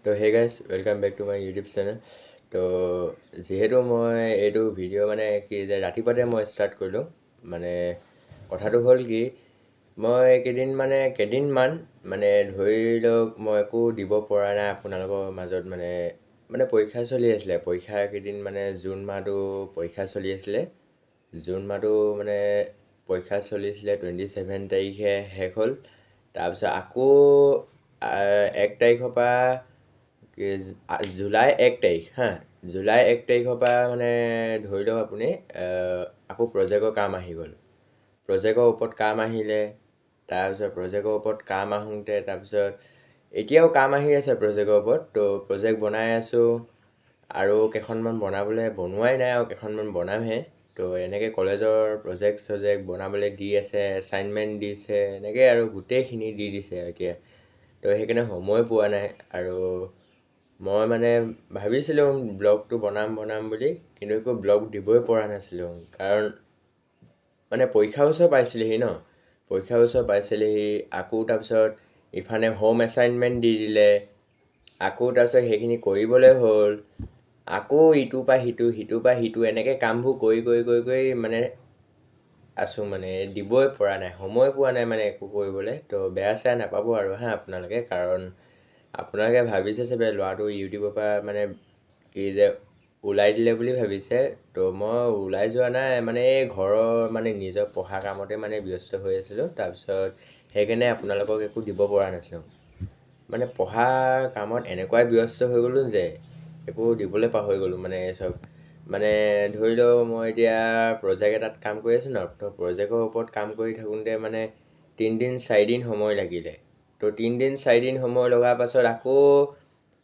তো hey guys welcome back to my YouTube channel. তো যিহেতু মই এইটো ভিডিঅ' মানে কি যে ৰাতিপুৱাতে মই ষ্টাৰ্ট কৰিলোঁ, মানে কথাটো হ'ল কি মই কেইদিনমান মানে ধৰি লওক মই একো দিব পৰা নাই আপোনালোকৰ মাজত। মানে পৰীক্ষা চলি আছিলে, পৰীক্ষা কেইদিন মানে জুন মাহটো পৰীক্ষা চলি আছিলে। জুন মাহটো মানে পৰীক্ষা চলিছিলে 27 তাৰিখে শেষ হ'ল। তাৰপিছত আকৌ 1 তাৰিখৰ পৰা জুলাই 1 তাৰিখ জুলাই 1 তাৰিখৰ পৰা মানে ধৰি লওক আপুনি আকৌ প্ৰজেক্টৰ কাম আহি গ'ল। প্ৰজেক্টৰ ওপৰত কাম আহিলে, তাৰপিছত প্ৰজেক্টৰ ওপৰত কাম আহোঁতে তাৰপিছত এতিয়াও কাম আহি আছে প্ৰজেক্টৰ ওপৰত। তো প্ৰজেক্ট বনাই আছোঁ, আৰু কেইখনমান বনোৱাই নাই, আৰু কেইখনমান বনামহে। তো এনেকৈ কলেজৰ প্ৰজেক্ট বনাবলৈ দি আছে, এছাইনমেণ্ট দিছে, এনেকৈ আৰু গোটেইখিনি দি দিছে এতিয়া। তো সেইকাৰণে সময় পোৱা নাই। আৰু মই মানে ভাবিছিলোঁ ব্লগটো বনাম বুলি, কিন্তু একো ব্লগ দিবই পৰা নাছিলোঁ। কাৰণ মানে পৰীক্ষাৰ ওচৰ পাইছিলেহি পৰীক্ষাৰ ওচৰ পাইছিলেহি। আকৌ তাৰপিছত ইফালে হোম এছাইনমেণ্ট দি দিলে, আকৌ তাৰপিছত সেইখিনি কৰিবলৈ হ'ল, আকৌ ইটোৰ পৰা সিটো এনেকৈ কামবোৰ কৰি মানে আছোঁ। মানে দিবই পৰা নাই, সময় পোৱা নাই মানে একো কৰিবলৈ। তো বেয়া চেয়া নাপাব আৰু আপোনালোকে। কাৰণ আপোনালোকে ভাবিছে চাগে ল'ৰাটো ইউটিউবৰ পৰা মানে কি যে ওলাই দিলে বুলি ভাবিছে। তো মই ওলাই যোৱা নাই, মানে এই ঘৰৰ মানে নিজৰ পঢ়া কামতে মানে ব্যস্ত হৈ আছিলোঁ। তাৰপিছত সেইকাৰণে আপোনালোকক একো দিব পৰা নাছিলোঁ। মানে পঢ়া কামত এনেকুৱাই ব্যস্ত হৈ গ'লোঁ যে একো দিবলৈ পাহৰি গ'লোঁ। মানে চব মানে ধৰি লওক মই এতিয়া প্ৰজেক্ট এটাত কাম কৰি আছোঁ তো প্ৰজেক্টৰ ওপৰত কাম কৰি থাকোঁতে মানে 3 4 দিন সময় লাগিলে। তো 3 4 দিন সময় লগাৰ পাছত আকৌ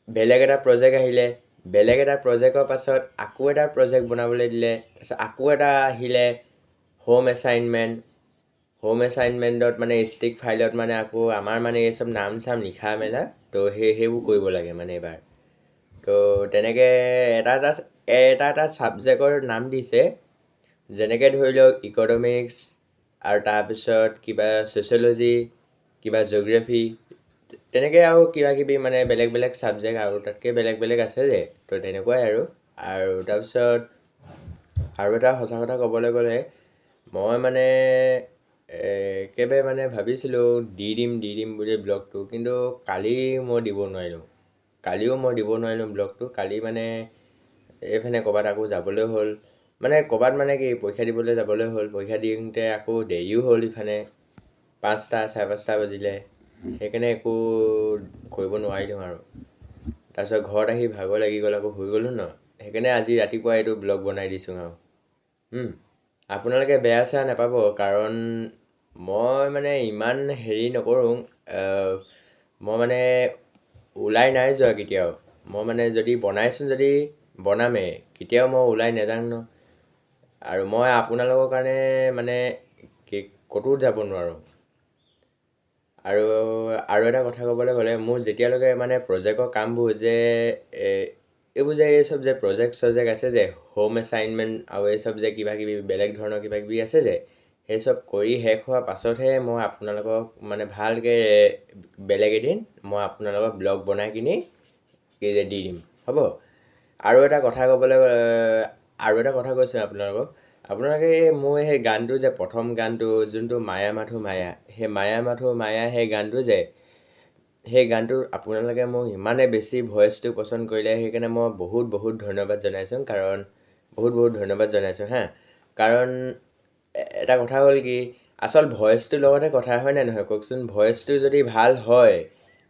বেলেগ এটা প্ৰজেক্ট আহিলে, বেলেগ এটা প্ৰজেক্টৰ পাছত আকৌ এটা প্ৰজেক্ট বনাবলৈ দিলে। তাৰপিছত আকৌ এটা আহিলে হোম এছাইনমেণ্টত মানে ষ্টিক ফাইলত মানে আকৌ আমাৰ মানে এই চব নাম চাম লিখা মেলা। তো সেইবোৰ কৰিব লাগে মানে এইবাৰ। তো তেনেকৈ এটা ছাবজেক্টৰ নাম দিছে, যেনেকৈ ধৰি লওক ইকনমিক্স, আৰু তাৰপিছত কিবা ছ'চিয়লজি, কিবা জিঅ'গ্ৰাফী, তেনেকৈ আৰু কিবাকিবি মানে বেলেগ বেলেগ ছাবজেক্ট, আৰু তাতকৈ বেলেগ আছে যে। তো তেনেকুৱাই আৰু তাৰপিছত আৰু এটা সঁচা কথা ক'বলৈ গ'লে মই মানে একেবাৰে মানে ভাবিছিলোঁ দি দিম বুলি ব্লগটো, কিন্তু কালিও মই দিব নোৱাৰিলোঁ ব্লগটো। কালি মানে এইফালে ক'ৰবাত আকৌ যাবলৈ হ'ল, মানে ক'ৰবাত মানে কি পৰীক্ষা দিবলৈ যাবলৈ হ'ল। পৰীক্ষা দিওঁতে আকৌ দেৰিও হ'ল, ইফালে 5:30 বাজিলে। সেইকাৰণে একো কৰিব নোৱাৰিলোঁ আৰু। তাৰপিছত ঘৰত আহি ভাগৰ লাগি গ'ল, আকৌ শুই গ'লোঁ সেইকাৰণে আজি ৰাতিপুৱা এইটো ব্লগ বনাই দিছোঁ আৰু। আপোনালোকে বেয়া চেয়া নাপাব, কাৰণ মই মানে ইমান হেৰি নকৰোঁ। মই মানে ওলাই নাই যোৱা কেতিয়াও। মই মানে যদি বনামেই, কেতিয়াও মই ওলাই নাযাওঁ আৰু মই আপোনালোকৰ কাৰণে মানে ক'তো যাব নোৱাৰোঁ। আৰু এটা কথা ক'বলৈ গ'লে, মোৰ যেতিয়ালৈকে মানে প্ৰজেক্টৰ কামবোৰ যে এইবোৰ যে এই চব যে প্ৰজেক্ট আছে যে হোম এছাইনমেণ্ট, আৰু এই চব যে কিবাকিবি বেলেগ ধৰণৰ কিবাকিবি আছে যে, সেই চব কৰি শেষ হোৱাৰ পাছতহে মই আপোনালোকক মানে ভালকৈ বেলেগ এদিন মই আপোনালোকক ব্লগ বনাই কিনি দি দিম, হ'ব। আৰু এটা কথা কৈছোঁ আপোনালোকে মোৰ সেই গানটো যে প্ৰথম গানটো যোনটো মায়া মাথো মায়া, সেই মায়া মাথো মায়া সেই গানটো যে, সেই গানটো আপোনালোকে মোক ইমানে বেছি ভইচটো পচন্দ কৰিলে, সেইকাৰণে মই বহুত ধন্যবাদ জনাইছোঁ। কাৰণ এটা কথা হ'ল কি, আচল ভইচটোৰ লগতে কথা, হয় নে নহয় কওকচোন। ভইচটো যদি ভাল হয়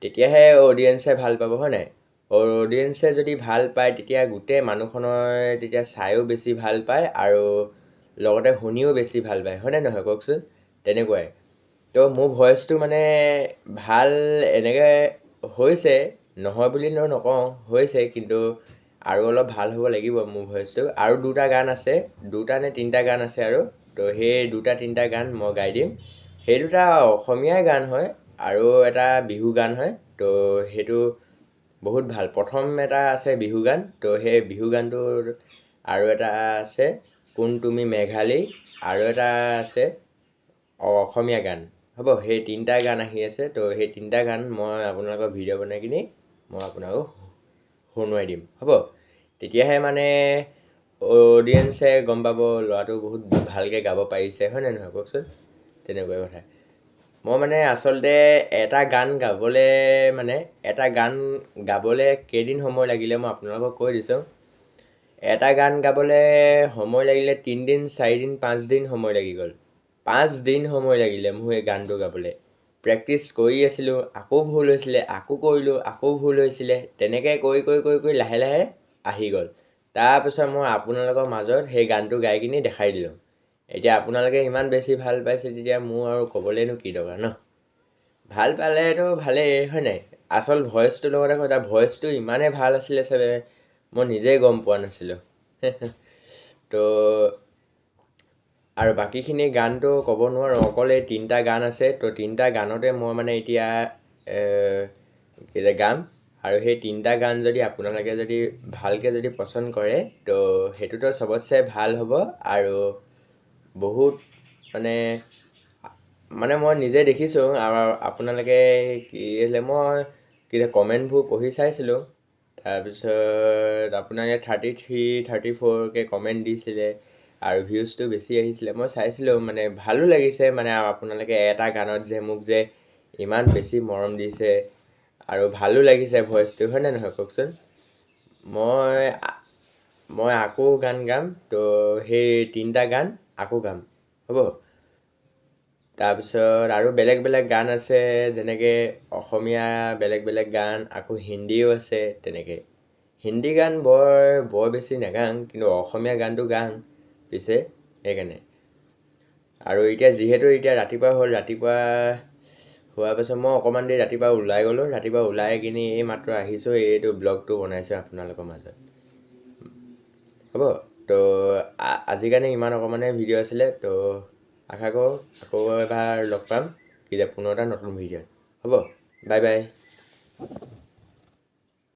তেতিয়াহে অডিয়েঞ্চে ভাল পাব, হয় নাই। অডিয়েঞ্চে যদি ভাল পায় তেতিয়া গোটেই মানুহখনৰ তেতিয়া চায়ো বেছি ভাল পায়, আৰু লগতে শুনিও বেছি ভাল পায়, হয় নে নহয় কওকচোন। তেনেকুৱাই। তো মোৰ ভইচটো মানে ভাল এনেকৈ হৈছে, নহয় বুলি নকওঁ, হৈছে, কিন্তু আৰু অলপ ভাল হ'ব লাগিব মোৰ ভইচটো। আৰু 2টা গান আছে, 2টা নে 3টা গান আছে আৰু। তো সেই 2টা 3টা গান মই গাই দিম। সেই 2টা অসমীয়াই গান হয়, আৰু এটা বিহু গান হয়। তো সেইটো বহুত ভাল। প্ৰথম এটা আছে বিহু গান, তো সেই বিহু গানটোৰ আৰু এটা আছে কোন তুমি মেঘালী, আৰু এটা আছে অসমীয়া গান, হ'ব। সেই 3টা গান আহি আছে। তো সেই 3টা গান মই আপোনালোকৰ ভিডিঅ' বনাই কিনি মই আপোনালোকক শুনুৱাই দিম, হ'ব? তেতিয়াহে মানে অডিয়েঞ্চে গম পাব ল'ৰাটো বহুত ভালকৈ গাব পাৰিছে, হয়নে নহয় কওকচোন? তেনেকুৱা কথা। মই মানে আচলতে এটা গান গাবলৈ কেইদিন সময় লাগিলে মই আপোনালোকক কৈ দিছোঁ। এটা গান গাবলৈ সময় লাগিলে 3 দিন 4 দিন 5 দিন সময় লাগি গ'ল। 5 দিন সময় লাগিলে মোৰ এই গানটো গাবলৈ। প্ৰেক্টিচ কৰি আছিলোঁ, আকৌ ভুল হৈছিলে, আকৌ কৰিলোঁ, আকৌ ভুল হৈছিলে, তেনেকৈ কৰি লাহে লাহে আহি গ'ল। তাৰপিছত মই আপোনালোকৰ মাজত সেই গানটো গাই কিনি দেখাই দিলোঁ। এতিয়া আপোনালোকে ইমান বেছি ভাল পাইছে তেতিয়া মোৰ আৰু ক'বলৈনো কি দৰকাৰ ন? ভাল পালেতো ভালেই, হয় নাই? আচল ভইচটোৰ লগতে কথা, ভইচটো ইমানেই ভাল আছিলে চাগে মই নিজেই গম পোৱা নাছিলোঁ। তো আৰু বাকীখিনি গানটো ক'ব নোৱাৰোঁ, অকল এই 3টা গান আছে। তো 3টা গানতে মই মানে এতিয়া গাম। আৰু সেই 3টা গান যদি আপোনালোকে যদি ভালকৈ যদি পচন্দ কৰে তো সেইটোতো চবতছে ভাল হ'ব। আৰু বহুত মানে মই নিজে দেখিছোঁ আৰু আপোনালোকে কি আছিলে মই কমেণ্টবোৰ পঢ়ি চাইছিলোঁ। তাৰপিছত আপোনালোকে 33 34কৈ কমেণ্ট দিছিলে আৰু ভিউজটো বেছি আহিছিলে। মই চাইছিলোঁ মানে ভালো লাগিছে মানে আপোনালোকে এটা গানত যে মোক যে ইমান বেছি মৰম দিছে আৰু ভালো লাগিছে ভইচটো, হয়নে নহয় কওকচোন? মই আকৌ গান গাম। তো সেই 3টা গান আকৌ গাম, হ'ব? তাৰপিছত আৰু বেলেগ বেলেগ গান আছে, যেনেকৈ অসমীয়া বেলেগ গান, আকৌ হিন্দীও আছে তেনেকৈ। হিন্দী গান বৰ বেছি নাগাং, কিন্তু অসমীয়া গানটো গাং পিছে সেইকাৰণে। আৰু যিহেতু এতিয়া ৰাতিপুৱা হ'ল, ৰাতিপুৱা হোৱাৰ পাছত মই অকণমান দেৰি ৰাতিপুৱা ওলাই গ'লোঁ। ৰাতিপুৱা ওলাই কিনি এই মাত্ৰ আহিছোঁ, এইটো ব্লগটো বনাইছোঁ আপোনালোকৰ মাজত, হ'ব? তো আজিৰ কাৰণে ইমান অকণমানে ভিডিঅ' আছিলে। তো আশা কৰোঁ আকৌ এবাৰ লগ পাম পুনৰ এটা নতুন ভিডিঅ'ত, হ'ব? Bye bye.